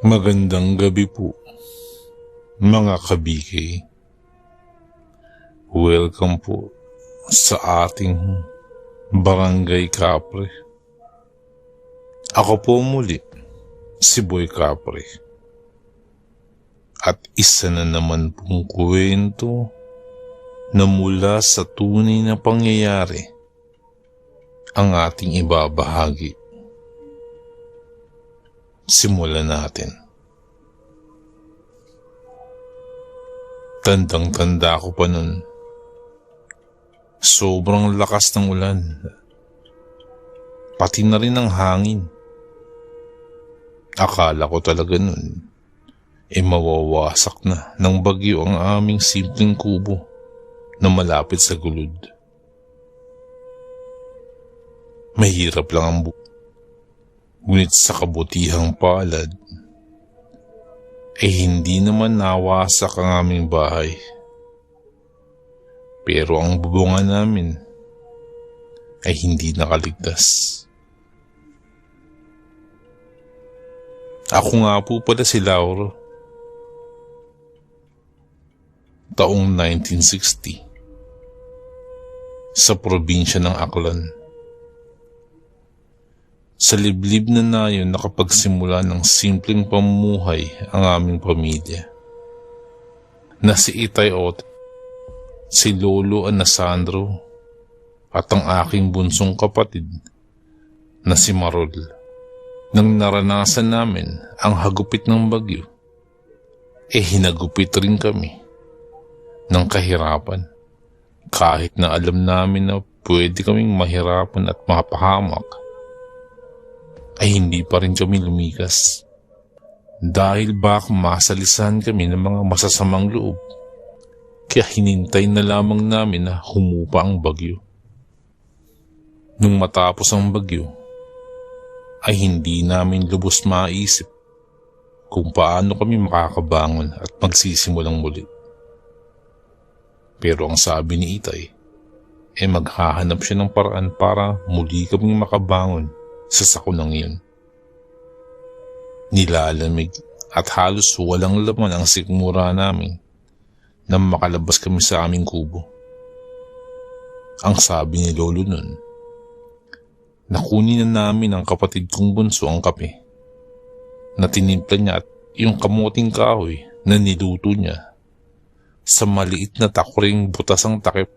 Magandang gabi po, mga kabiki. Welcome po sa ating Barangay Kapre. Ako po muli, si Boy Kapre. At isa na naman pong kwento na mula sa tunay na pangyayari ang ating ibabahagi. Simulan natin. Tandang-tanda ko pa nun. Sobrang lakas ng ulan. Pati na rin ang hangin. Akala ko talaga nun, mawawasak na ng bagyo ang aming simpleng kubo na malapit sa gulod. Mahirap lang ang ngunit sa kabutihang palad, hindi naman nawasak ang aming bahay. Pero ang bubungan namin ay hindi nakaligtas. Ako nga po pala si Lauro. Taong 1960. Sa probinsya ng Aklan. Sa liblib na nayon nakapagsimula ng simpleng pamumuhay ang aming pamilya. Na si Itay Ot, si Lolo Anasandro, at ang aking bunsong kapatid na si Marol. Nang naranasan namin ang hagupit ng bagyo, hinagupit rin kami ng kahirapan. Kahit na alam namin na pwede kaming mahirapan at mapahamak, ay hindi pa rin kami lumikas. Dahil baka masalisan kami ng mga masasamang loob, kaya hinintay na lamang namin na humupa ang bagyo. Nung matapos ang bagyo, ay hindi namin lubos maisip kung paano kami makakabangon at magsisimulang muli. Pero ang sabi ni Itay, maghahanap siya ng paraan para muli kaming makabangon sa sakunang iyon. Nilalamig at halos walang laman ang sikmura namin nang makalabas kami sa aming kubo. Ang sabi ni Lolo nun, nakunin na namin ang kapatid kong bunso ang kape na tinimpla niya at yung kamuting kahoy na niluto niya sa maliit na takuring butas ang takip.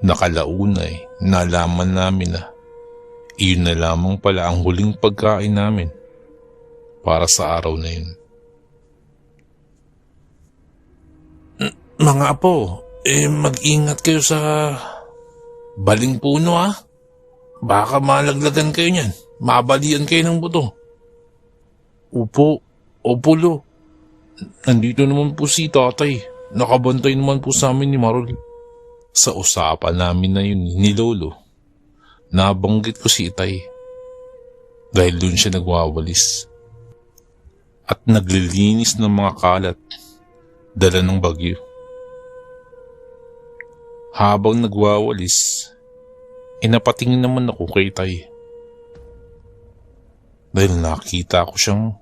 Nakalaunay nalaman namin na iyon na lamang pala ang huling pagkain namin para sa araw na yun. Mga apo, mag-ingat kayo sa baling puno ha. Baka malaglagan kayo niyan. Mabalian kayo ng buto. Opo lo. Nandito naman po si tatay. Nakabantay naman po sa amin ni Marol. Sa usapan namin na yun ni Lolo, nabanggit ko si Itay. Dahil doon siya nagwawalis. At naglilinis ng mga kalat. Dala ng bagyo. Habang nagwawalis, napatingin naman ako kay Tay. Dahil nakita ko siyang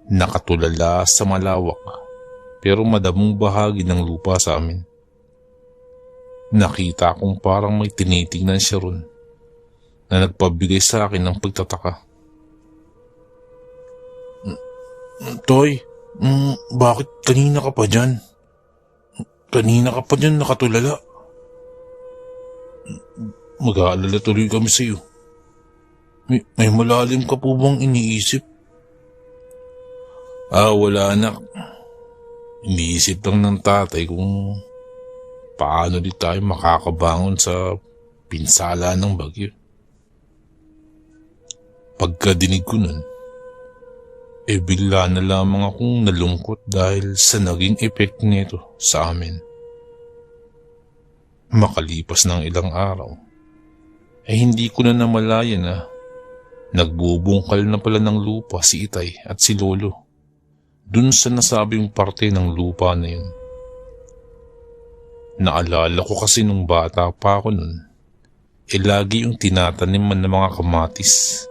nakatulala sa malawak pero madamong bahagi ng lupa sa amin. Nakita kong parang may tinitingnan siya ron na nagpabigay sa akin ng pagtataka. Toy, bakit kanina ka pa dyan? Kanina ka pa dyan nakatulala. Mag-aalala tuloy kami sa iyo. May malalim ka po bang iniisip? Wala anak. Iniisip lang ng tatay kung paano di tayo makakabangon sa pinsala ng bagyo. Pagkadinig ko nun, bigla na lamang akong nalungkot dahil sa naging epekto nito sa amin. Makalipas ng ilang araw, hindi ko na namalayan na nagbubungkal na pala ng lupa si Itay at si Lolo dun sa nasabing parte ng lupa na yun. Naalala ko kasi nung bata pa ako nun, lagi yung tinataniman ng mga kamatis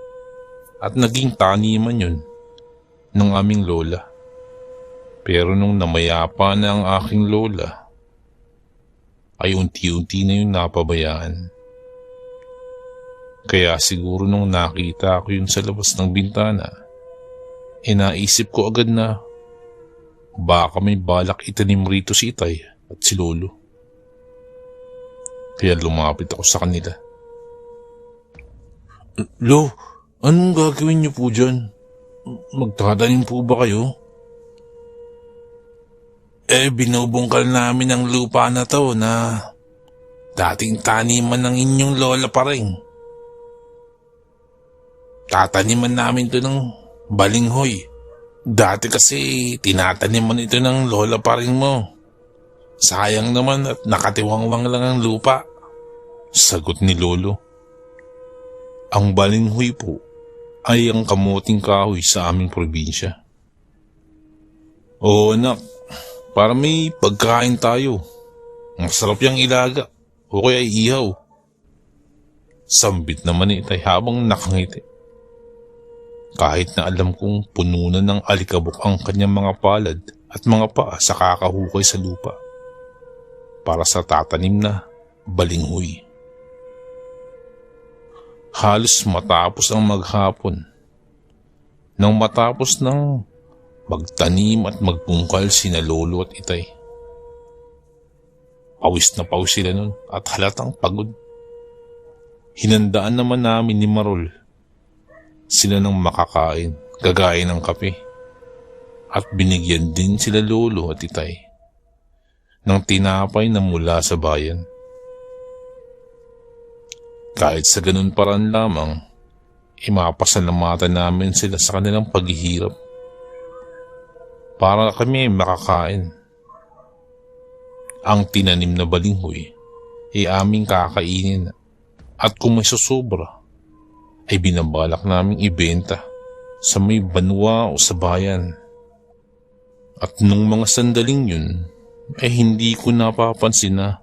at naging taniman yun ng aming lola. Pero nung namayapa na ang aking lola, ay unti-unti na yung napabayaan. Kaya siguro nung nakita ko yun sa labas ng bintana, naisip ko agad na baka may balak itanim rito si Itay at si Lolo. Kaya lumapit ako sa kanila. Lo, anong gagawin niyo po dyan? Magtatanim po ba kayo? Binubungkal namin ang lupa na to na dating taniman ng inyong lola pa rin. Tataniman namin to ng balinghoy. Dati kasi tinataniman ito ng lola pa rin mo. Sayang naman at nakatiwangwang lang ang lupa. Sagot ni Lolo. Ang balinghoy po ay ang kamuting kahoy sa aming probinsya. Oo anak, para may pagkain tayo. Masarap yung ilaga o kaya ihaw. Sambit naman ni Itay habang nakangiti. Kahit na alam kong puno na ng alikabok ang kanyang mga palad at mga paa sa kakahukay sa lupa para sa tatanim na balinghoy. Halos matapos ang maghapon. Nang matapos ng magtanim at magbungkal sina Lolo at Itay. Pawis na pawis sila nun at halatang pagod. Hinandaan naman namin ni Marol sila ng makakain, gagaya ng kape. At binigyan din sila Lolo at Itay ng tinapay na mula sa bayan. Kahit sa ganun paraan lamang, mapasalamatan namin sila sa kanilang paghihirap para kami makakain. Ang tinanim na balinghoy ay aming kakainin at kung may susobra ay binabalak naming ibenta sa may banwa o sa bayan. At nung mga sandaling yun ay hindi ko napapansin na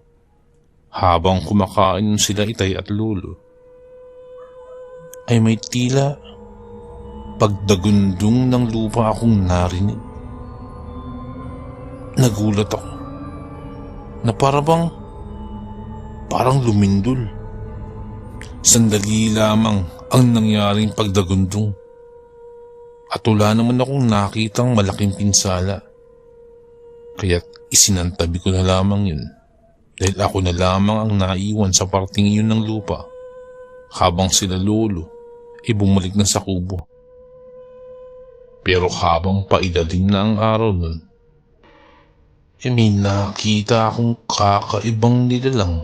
habang kumakain sila Itay at Lolo ay may tila pagdagundong ng lupa akong narinig. Nagulat ako na parang lumindol. Sandali lamang ang nangyaring pagdagundong at wala naman akong nakitang malaking pinsala. Kaya't isinantabi ko na lamang yun dahil ako na lamang ang naiwan sa parting iyon ng lupa habang sila Lolo ay bumalik na sa kubo. Pero habang pailalim na ang araw nun, may nakita akong kakaibang nilalang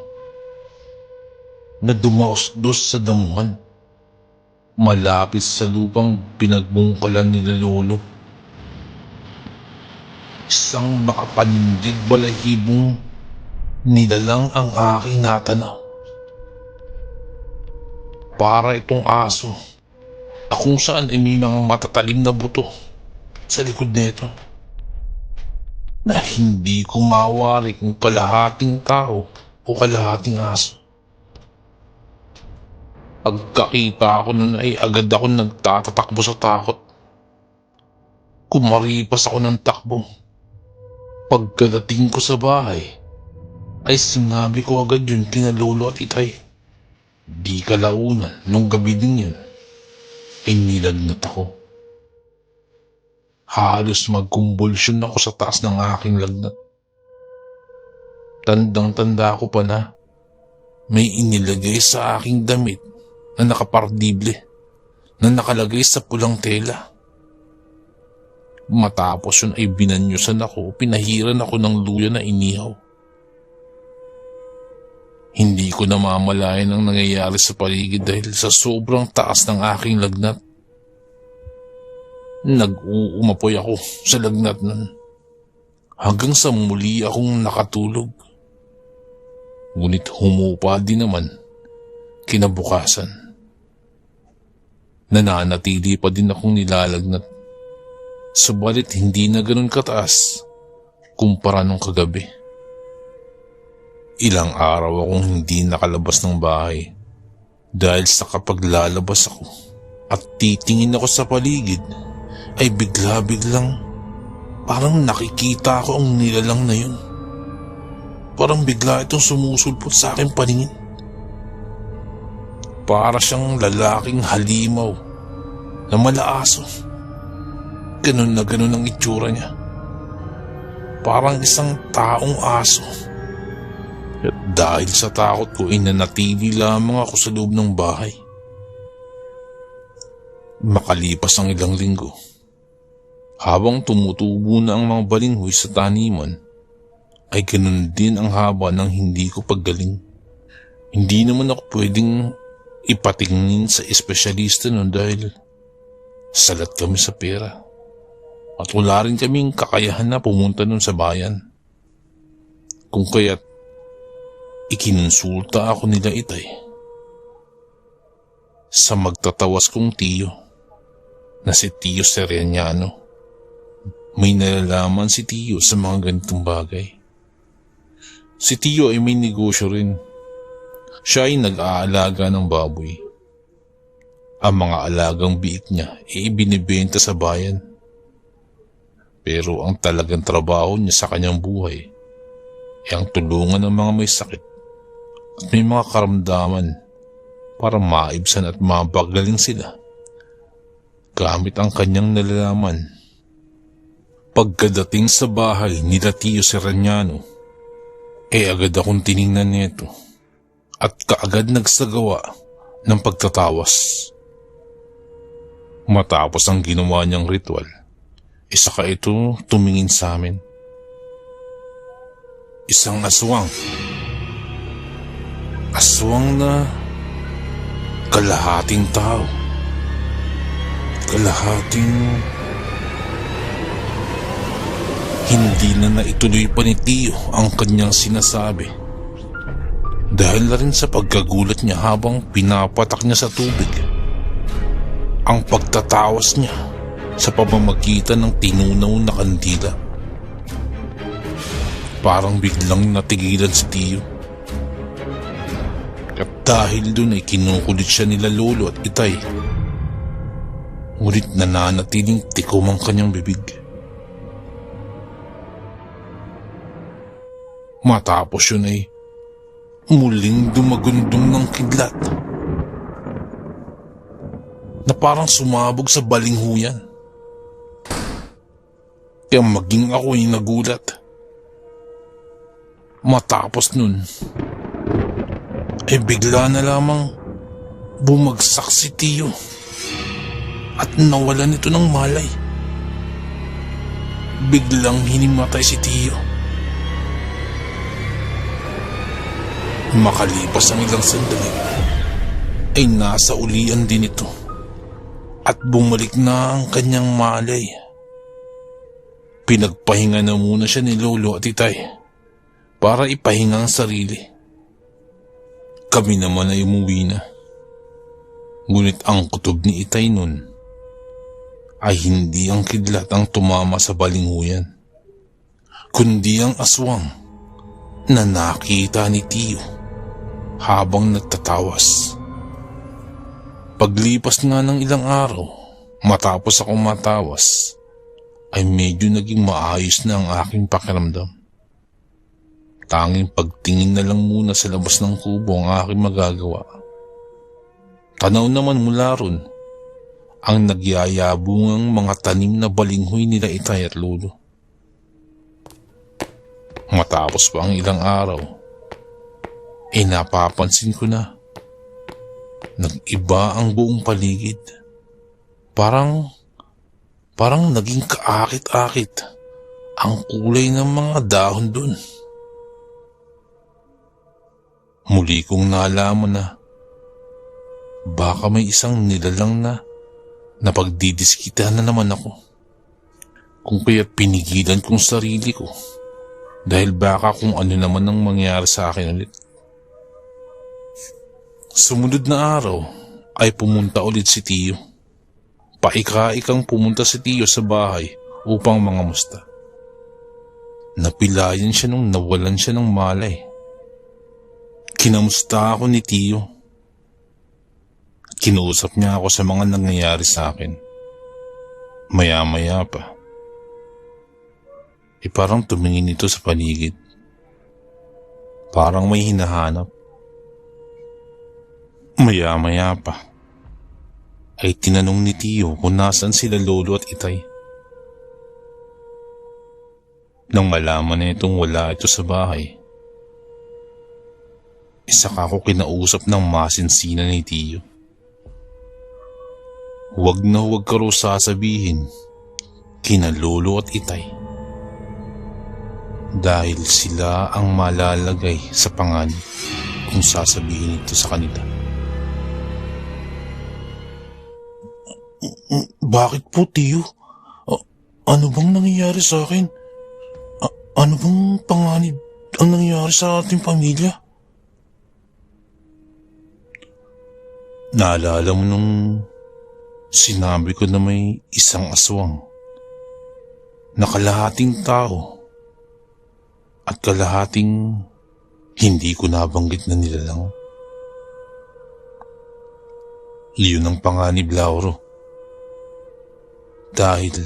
na dumaos-dos sa damuhan malapit sa lupang pinagbungkalan nila Lolo. Isang makapanindig balahibong nilalang ang aking natanaw. Para itong aso na kung saan ay may mga matatalim na buto sa likod nito na hindi ko mawari kung kalahating tao o kalahating aso. Pagkakita ko nun ay agad ako nagtatatakbo sa takot. Kumaripas ako ng takbo. Pagkadating ko sa bahay ay sinabi ko agad yun kina Lolo at Itay. Di kalaunan nung gabi din yun ay nilagnat ako. Halos magkumbulsyon ako sa taas ng aking lagnat. Tandang-tanda ko pa na may inilagay sa aking damit na nakapardible na nakalagay sa pulang tela. Matapos yun ay binanyusan ako, pinahiran ako ng luya na inihaw. Hindi ko namamalayan ang nangyayari sa paligid dahil sa sobrang taas ng aking lagnat. Nag-uumapoy ako sa lagnat nun hanggang sa muli akong nakatulog. Ngunit humupa din naman kinabukasan. Nananatili pa din akong nilalagnat. Subalit hindi na ganun kataas kumpara nung kagabi. Ilang araw akong hindi nakalabas ng bahay dahil sa kapag lalabas ako at titingin ako sa paligid ay bigla-biglang parang nakikita ko ang nilalang na yun. Parang bigla itong sumusulpot sa aking paningin. Para siyang lalaking halimaw na malaaso. Ganun na ganun ang itsura niya. Parang isang taong aso. At dahil sa takot ko ay nanatili lamang ako sa loob ng bahay. Makalipas ang ilang linggo, habang tumutubo na ang mga balinghoy sa taniman, ay ganun din ang haba ng hindi ko paggaling. Hindi naman ako pwedeng ipatingin sa espesyalista nun dahil salat kami sa pera. At wala rin kaming kakayahan na pumunta nun sa bayan. Kung kaya't ikinonsulta ako nila Itay sa magtatawas kong tiyo na si Tiyo Sereniano. May nalalaman si Tiyo sa mga ganitong bagay. Si Tiyo ay may negosyo rin. Siya ay nag-aalaga ng baboy. Ang mga alagang biik niya ay ibinibenta sa bayan. Pero ang talagang trabaho niya sa kanyang buhay ay ang tulungan ng mga may sakit at may mga karamdaman para maibsan at mapagaling sila gamit ang kanyang nalalaman. Pagkadating sa bahay nila Tiyo Sereniano, agad akong tiningnan nito at kaagad nagsagawa ng pagtatawas. Matapos ang ginawa niyang ritual, saka ito tumingin sa amin. Isang aswang. Aswang na kalahating tao. Kalahating... Hindi na naituloy pa ni Tiyo ang kanyang sinasabi. Dahil na rin sa pagkagulat niya habang pinapatak niya sa tubig ang pagtatawas niya sa pamamagitan ng tinunaw na kandila. Parang biglang natigilan si Tiyo. At dahil dun ay kinukulit siya nila Lolo at Itay. Ngunit nananatiling tikom ang kanyang bibig. Matapos yun ay muling dumagundong ng kidlat na parang sumabog sa balinghuyan. Kaya maging ako ay nagulat. Matapos nun ay bigla na lamang bumagsak si Tiyo at nawalan ito ng malay. Biglang hinimatay si Tiyo. Makalipas ang ilang sandali ay nasa ulian din ito at bumalik na ang kanyang malay. Pinagpahinga na muna siya ni Lolo at Itay para ipahinga ang sarili. Kami naman ay umuwi na. Ngunit ang kutob ni Itay nun ay hindi ang kidlat ang tumama sa balinghuyan, kundi ang aswang na nakita ni Tiyo habang nagtatawas. Paglipas nga ng ilang araw, matapos akong matawas, ay medyo naging maayos na ang aking pakiramdam. Tanging pagtingin na lang muna sa labas ng kubo ang aking magagawa. Tanaw naman mula ron ang nagyayabungang mga tanim na balinghoy nila Itay at Lolo. Matapos pa ang ilang araw, napapansin ko na nag-iba ang buong paligid. Parang naging kaakit-akit ang kulay ng mga dahon dun. Muli kong nalaman na baka may isang nilalang na napagdidiskitahan na naman ako. Kung kaya pinigilan kong sarili ko dahil baka kung ano naman ang mangyari sa akin ulit. Sumunod na araw ay pumunta ulit si Tiyo. Paika-ikang pumunta si Tiyo sa bahay upang mangamusta. Napilayan siya nung nawalan siya ng malay. Kinamusta ako ni Tiyo. Kinuusap niya ako sa mga nangyayari sa akin. Maya-maya pa, parang tumingin ito sa paligid. Parang may hinahanap. Maya-maya pa, ay tinanong ni Tio kung nasan sila lolo at itay. Nang malaman na itong wala ito sa bahay, saka ko kinausap ng masinsinan ni Tio. Huwag na huwag ka raw sasabihin kina lolo at itay, dahil sila ang malalagay sa panganib kung sasabihin ito sa kanila. Bakit po, Tio? Ano bang nangyayari sa akin? Ano bang panganib ang nangyayari sa ating pamilya? Naalala mo nung sinabi ko na may isang aswang na kalahating tao at kalahating hindi ko nabanggit na nilalang? Iyon ang panganib, Lauro. Dahil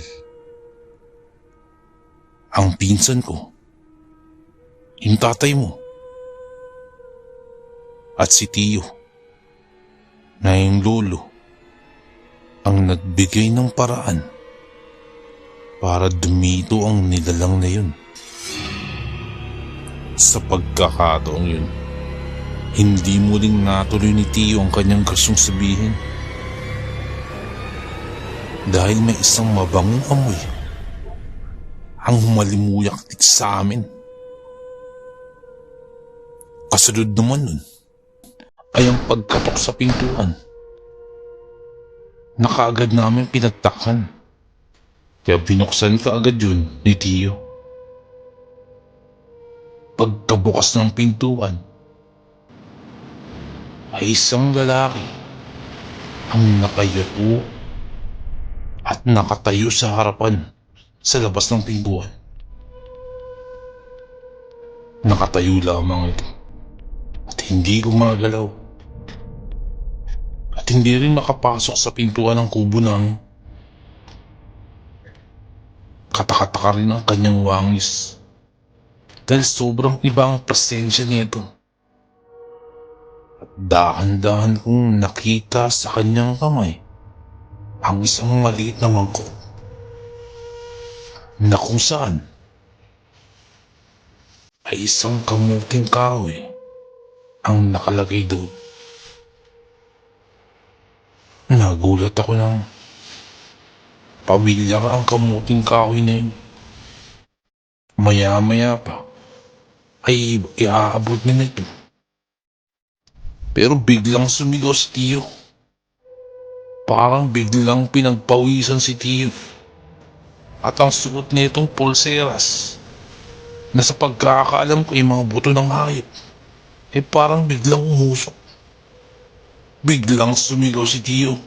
ang pinsan ko, yung tatay mo, at si Tio, na yung lolo, ang nagbigay ng paraan para dumito ang nilalang na yun. Sa pagkakataong yun, hindi muling natuloy ni Tio ang kanyang gustong sabihin. Dahil may isang mabangong amoy ang humalimuyak sa amin. Kasunod naman nun ay ang pagkatok sa pintuan na kaagad namin pinagtakhan. Kaya binuksan ka agad yun ni Tio. Pagkabukas ng pintuan ay isang lalaki ang nakayapo at nakatayo sa harapan sa labas ng pintuan. Nakatayo lamang ito at hindi gumagalaw at hindi rin makapasok sa pintuan ng kubo namin. Katakataka rin ang kanyang wangis dahil sobrang iba ang presensya nito. At dahan-dahan kong nakita sa kanyang kamay ang isang maliit na mangkok na kung saan ay isang kamuting kahoy ang nakalagay doon. Nagulat ako ng pamilyar ang kamuting kahoy na yun. Maya-maya pa ay iaabot na ito. Pero biglang sumigaw si Tio. Parang biglang pinagpawisan si Tio. At ang suot nitong pulseras na sa pagkakaalam ko ay mga buto ng hayop parang biglang umusok. Biglang sumigaw si Tio.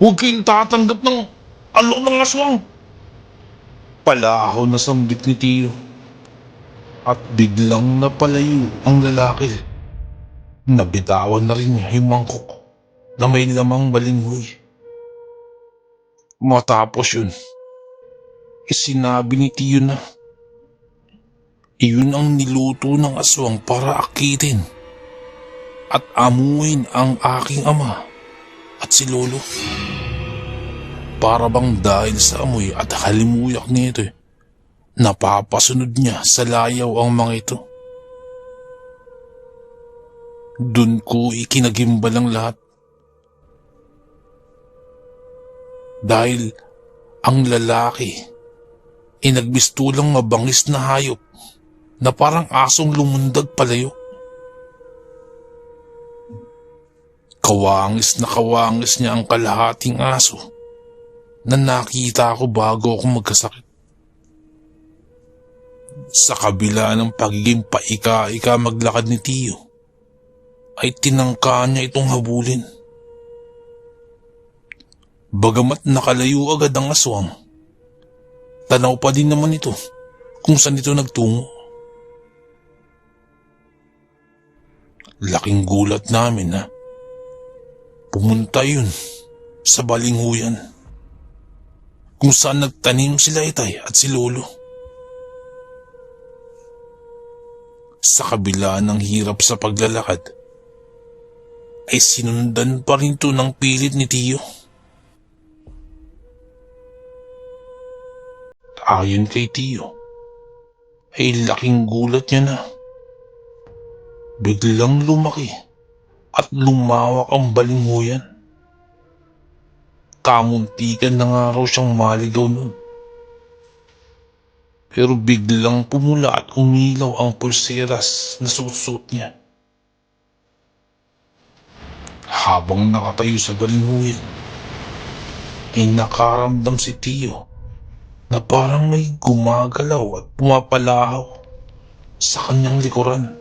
Huwag kayong tatanggap ng alok ng aswang! Palahaw na sambit ni Tio. At biglang napalayo ang lalaki. Nabitawan na rin niya yung mangkok na may lamang balinghoy. Matapos yun, sinabi ni Tio na iyon ang niluto ng aswang para akitin at amuin ang aking ama at si lolo. Para bang dahil sa amoy at halimuyak nito napapasunod niya sa layaw ang mga ito. Dun ko ikinagimbal ang lahat. Dahil ang lalaki nagbistulang mabangis na hayop na parang asong lumundag palayo. Kawangis niya ang kalahating aso na nakita ko bago ako magkasakit. Sa kabila ng pagiging paika-ika maglakad ni Tio, ay tinangka niya itong habulin. Bagamat nakalayo agad ang aswang, tanaw pa din naman ito kung saan ito nagtungo. Laking gulat namin na pumunta yun sa balinghuyan. kung saan nagtanim sila itay at si lolo. Sa kabila ng hirap sa paglalakad, ay sinundan pa rin to ng pilit ni Tiyo. Ayon kay Tiyo, ay laking gulat niya na biglang lumaki at lumawak ang balinghoyan. Kamuntikan na nga raw siyang maligaw nun. Pero biglang pumula at umilaw ang pulseras na suot niya. Habang nakatayo sa balinghoyan, ay nakaramdam si Tiyo na parang may gumagalaw at pumapalahaw sa kanyang likuran.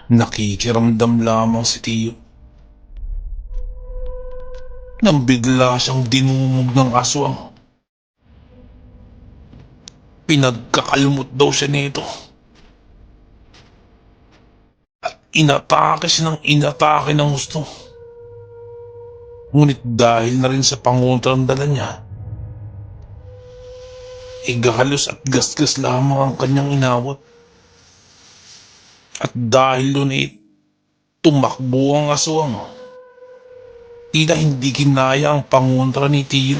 Nakikiramdam lamang si Tiyo nang bigla siyang dinumog ng aswang. Pinagkakalmot daw siya nito at inatake ng gusto. Ngunit dahil na rin sa pangontrang dala niya, igahalos at gasgas lamang ang kanyang inawat. At dahil doon ay tumakbo ang aswang. Tila hindi kinaya ang pangontra ni Tiyo.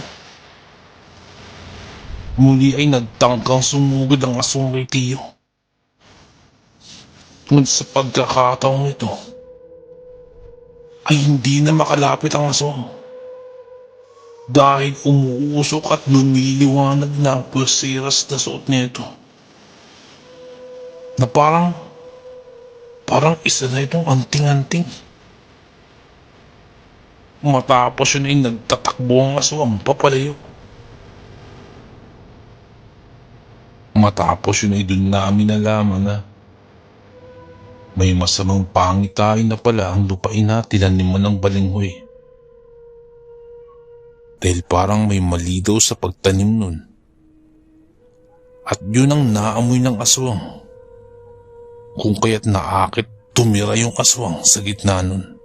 Muli ay nagtangkang sumugod ang aswang kay Tiyo. Ngunit sa pagkakataong ito, ay hindi na makalapit ang aswang. Dahil umuusok at lumiliwanag na ang pulseras na suot nito. Na parang isa na itong anting-anting. Matapos yun ay nagtatakbo ang aswang papalayo. Matapos yun ay dun namin nalaman na may masamang pangitain na pala ang lupain na tinaniman ng balinghoy. Dahil parang may mali daw sa pagtanim nun. At yun ang naamoy ng aswang. Kung kaya't naakit tumira yung aswang sa gitna nun.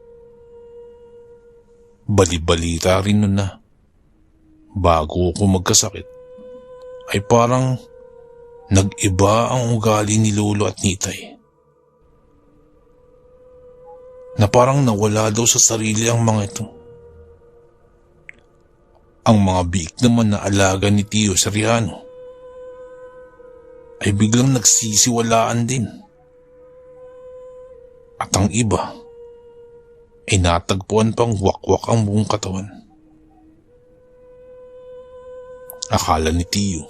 Bali-balita rin nun na bago ako magkasakit ay parang nag-iba ang ugali ni lolo at nitay. Na parang nawala daw sa sarili ang mga ito. Ang mga biik naman na alaga ni Tiyo Seriano ay biglang nagsisiwalaan din. At ang iba ay natagpuan pang wakwak ang buong katawan. Akala ni Tiyo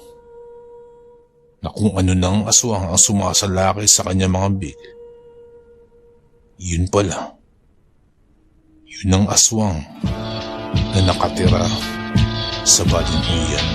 na kung ano nang aswang ang sumasalakay sa kanya mga big, yun pala, yun ang aswang na nakatira sa balinghoyan.